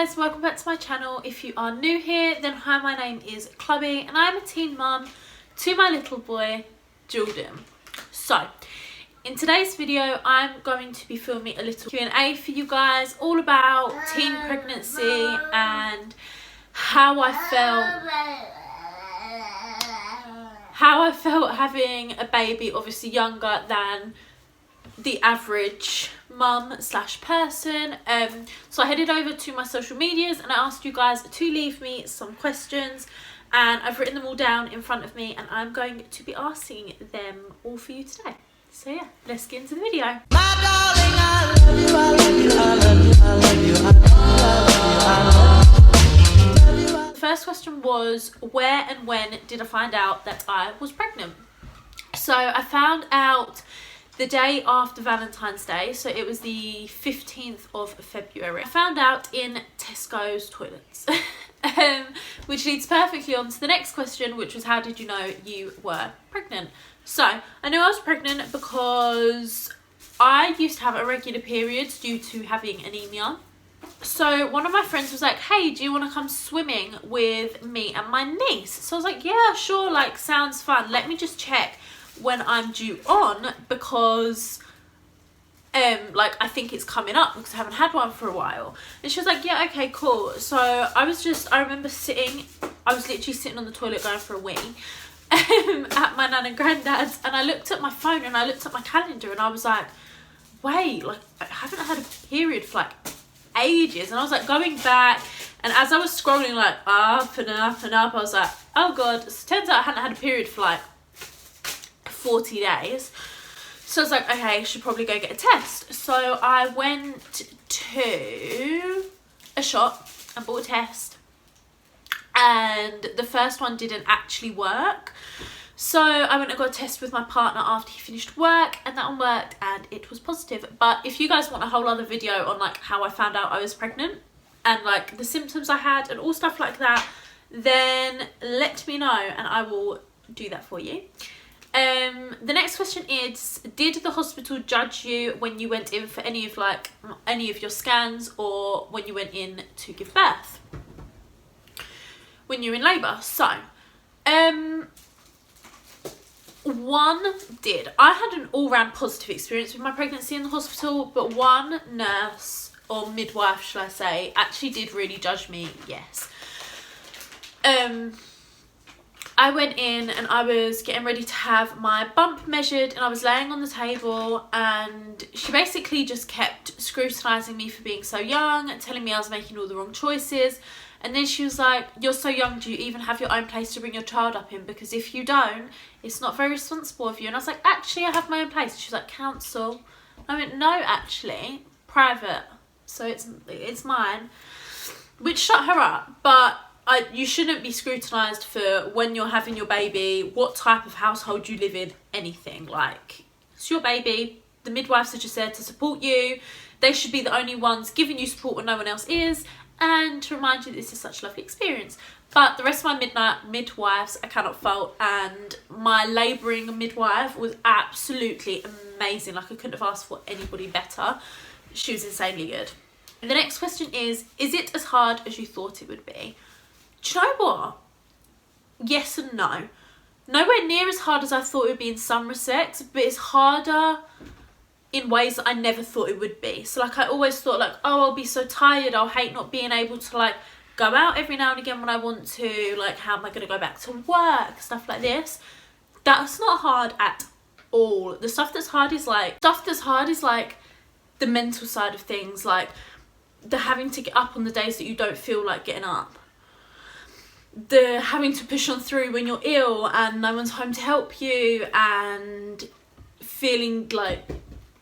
guys, welcome back to my channel. If you are new here, then hi, my name is Clubby and I'm a teen mum to my little boy Jordan. So in today's video I'm going to be filming a little Q&A for you guys all about teen pregnancy and how I felt having a baby, obviously younger than the average mum slash person. So I headed over to my social medias and I asked you guys to leave me some questions, and I've written them all down in front of me and I'm going to be asking them all for you today. So yeah, let's get into the video. My darling, I love you, I love you, I love you, I love you, I love you, I love you. The first question was, where and when did I find out that I was pregnant? So I found out the day after Valentine's Day, so it was the 15th of February. I found out in Tesco's toilets, which leads perfectly on to the next question, which was, how did you know you were pregnant? So I knew I was pregnant because I used to have irregular periods due to having anemia. So one of my friends was like, hey, do you want to come swimming with me and my niece? So I was like, yeah, sure, like sounds fun. Let me just check when I'm due on, because like I think it's coming up because I haven't had one for a while. And she was like, yeah, okay, cool. So I remember I was literally sitting on the toilet going for a wee at my nan and granddad's, and I looked at my phone and I looked at my calendar and I was like, wait, like I haven't had a period for like ages. And I was like going back, and as I was scrolling like up and up and up, I was like, oh god. So it turns out I hadn't had a period for like 40 days. So I was like, okay, I should probably go get a test. So I went to a shop and bought a test, and the first one didn't actually work. So I went and got a test with my partner after he finished work, and that one worked and it was positive. But if you guys want a whole other video on like how I found out I was pregnant and like the symptoms I had and all stuff like that, then let me know and I will do that for you. The next question is, did the hospital judge you when you went in for any of your scans, or when you went in to give birth, when you're in labour? So one did. I had an all-round positive experience with my pregnancy in the hospital, but one nurse, or midwife should I say, actually did really judge me, yes. I went in and I was getting ready to have my bump measured, and I was laying on the table, and she basically just kept scrutinising me for being so young and telling me I was making all the wrong choices. And then she was like, you're so young, do you even have your own place to bring your child up in? Because if you don't, it's not very responsible of you. And I was like, actually, I have my own place. And she was like, council. I went, no, actually, private. So it's mine. Which shut her up. But you shouldn't be scrutinised for when you're having your baby, what type of household you live in, anything. Like, it's your baby. The midwives are just there to support you. They should be the only ones giving you support when no one else is, and to remind you this is such a lovely experience. But the rest of my midwives I cannot fault, and my labouring midwife was absolutely amazing. Like, I couldn't have asked for anybody better. She was insanely good. And the next question is it as hard as you thought it would be? Do you know what? Yes and no. Nowhere near as hard as I thought it would be in some respects, but it's harder in ways that I never thought it would be. So like, I always thought like, oh, I'll be so tired, I'll hate not being able to like go out every now and again when I want to, like how am I going to go back to work, stuff like this. That's not hard at all. The stuff that's hard is like the mental side of things, like the having to get up on the days that you don't feel like getting up, the having to push on through when you're ill and no one's home to help you, and feeling like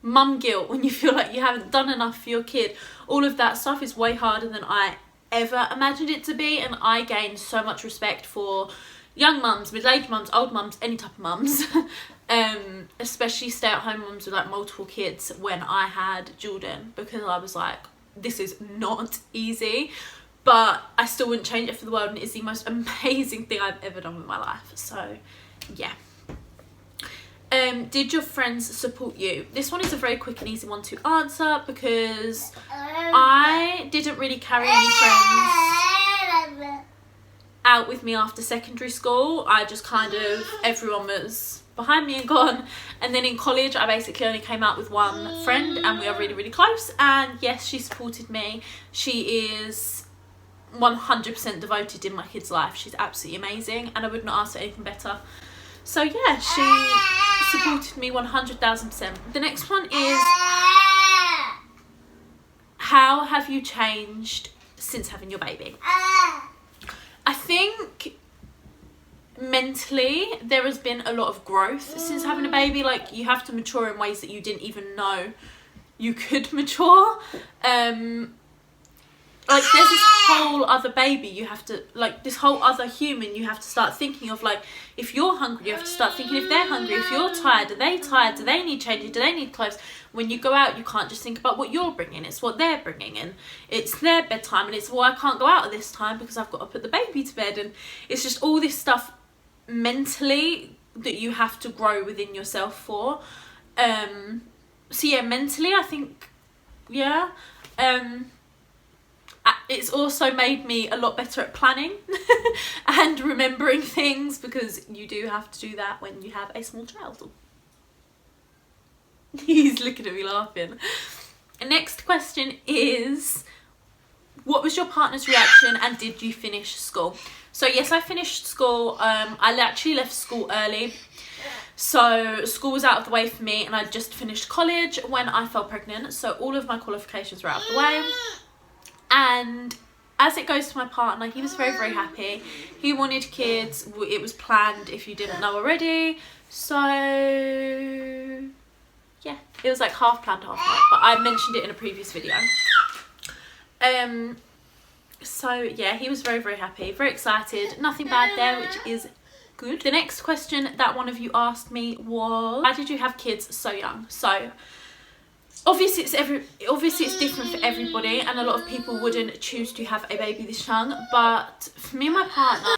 mum guilt when you feel like you haven't done enough for your kid. All of that stuff is way harder than I ever imagined it to be, and I gained so much respect for young mums, middle-aged mums, old mums, any type of mums, especially stay-at-home mums with like multiple kids when I had Jordan, because I was like, this is not easy, but I still wouldn't change it for the world, and it's the most amazing thing I've ever done with my life. So yeah. Did your friends support you? This one is a very quick and easy one to answer because I didn't really carry any friends out with me after secondary school. I just kind of, everyone was behind me and gone. And then in college, I basically only came out with one friend and we are really, really close. And yes, she supported me. She is 100% devoted in my kid's life. She's absolutely amazing and I would not ask for anything better. So yeah, she supported me 100,000%. The next one is, how have you changed since having your baby? I think mentally there has been a lot of growth since having a baby. Like, you have to mature in ways that you didn't even know you could mature. Like, there's this whole other baby you have to, like, this whole other human you have to start thinking of. Like, if you're hungry, you have to start thinking if they're hungry. If you're tired, are they tired? Do they need changing? Do they need clothes? When you go out, you can't just think about what you're bringing. It's what they're bringing, and it's their bedtime, and it's, well, I can't go out at this time because I've got to put the baby to bed. And it's just all this stuff mentally that you have to grow within yourself for. So yeah, mentally, I think, yeah. It's also made me a lot better at planning and remembering things, because you do have to do that when you have a small child. He's looking at me laughing. The next question is, what was your partner's reaction and did you finish school? So yes, I finished school. I actually left school early. So school was out of the way for me and I just finished college when I fell pregnant. So all of my qualifications were out of the way. And as it goes to my partner, he was very, very happy. He wanted kids. It was planned, if you didn't know already. So yeah, it was like half planned, half not. But I mentioned it in a previous video. So yeah, he was very, very happy, very excited. Nothing bad there, which is good. The next question that one of you asked me was, why did you have kids so young? So obviously it's different for everybody, and a lot of people wouldn't choose to have a baby this young, but for me and my partner,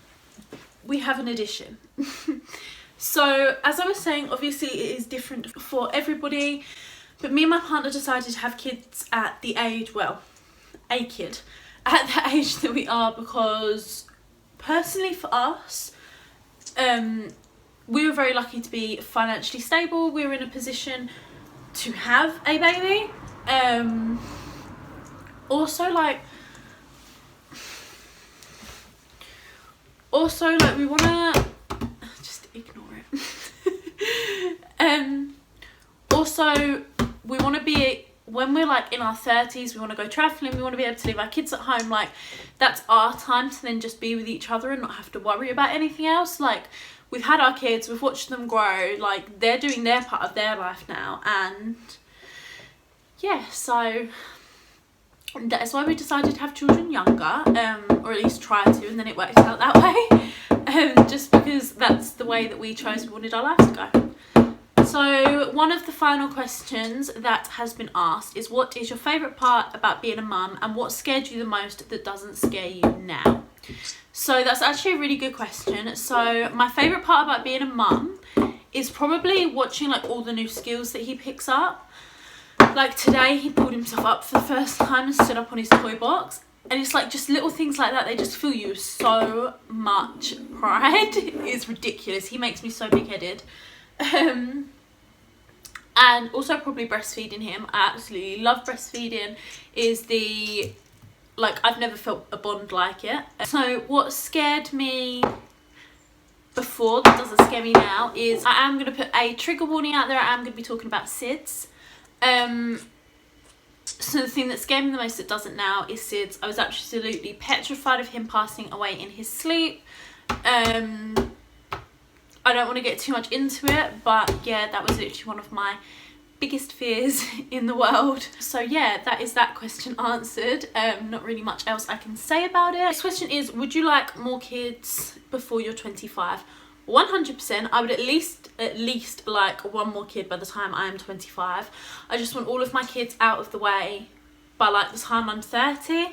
we have an addition. So as I was saying, obviously it is different for everybody, but me and my partner decided to have kids at the age, well, a kid at the age that we are, because personally for us, we were very lucky to be financially stable. We were in a position to have a baby. Also like we want to just ignore it. Also we want to be, when we're like in our 30s, we want to go traveling, we want to be able to leave our kids at home. Like, that's our time to then just be with each other and not have to worry about anything else. Like, we've had our kids, we've watched them grow, like, they're doing their part of their life now. And yeah, so that is why we decided to have children younger, or at least try to, and then it worked out that way. Just because that's the way that we chose, we wanted our lives to go. So one of the final questions that has been asked is, what is your favourite part about being a mum, and what scared you the most that doesn't scare you now? So that's actually a really good question. So my favourite part about being a mum is probably watching like all the new skills that he picks up. Like today he pulled himself up for the first time and stood up on his toy box. And it's like just little things like that, they just fill you with so much pride. It's ridiculous. He makes me so big-headed. And also probably breastfeeding him. I absolutely love breastfeeding. I've never felt a bond like it. So what scared me before that doesn't scare me now is, I am going to put a trigger warning out there. I am going to be talking about SIDS. So the thing that scared me the most that doesn't now is SIDS. I was absolutely petrified of him passing away in his sleep. I don't want to get too much into it, but yeah, that was literally one of my biggest fears in the world. So yeah, that is that question answered. Not really much else I can say about it. Next question is, would you like more kids before you're 25? 100%. I would at least like one more kid by the time I am 25. I just want all of my kids out of the way by like the time I'm 30.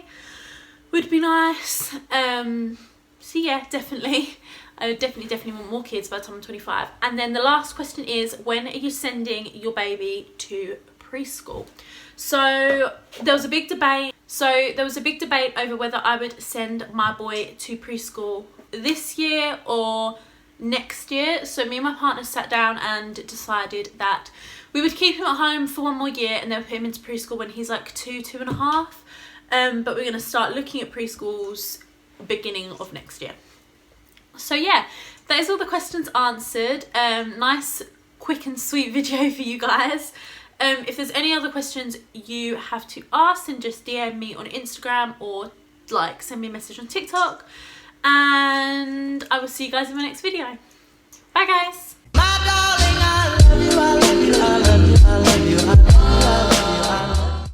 Would be nice. So yeah, definitely. I definitely want more kids by the time I'm 25. And then the last question is, when are you sending your baby to preschool? So there was a big debate. Over whether I would send my boy to preschool this year or next year. So me and my partner sat down and decided that we would keep him at home for 1 more year and then put him into preschool when he's like 2.5. But we're going to start looking at preschools beginning of next year. So yeah, that is all the questions answered. Nice, quick and sweet video for you guys. If there's any other questions you have to ask, then just DM me on Instagram or like send me a message on TikTok. And I will see you guys in my next video. Bye guys. My darling, I love you, I love you, I love you, I love you.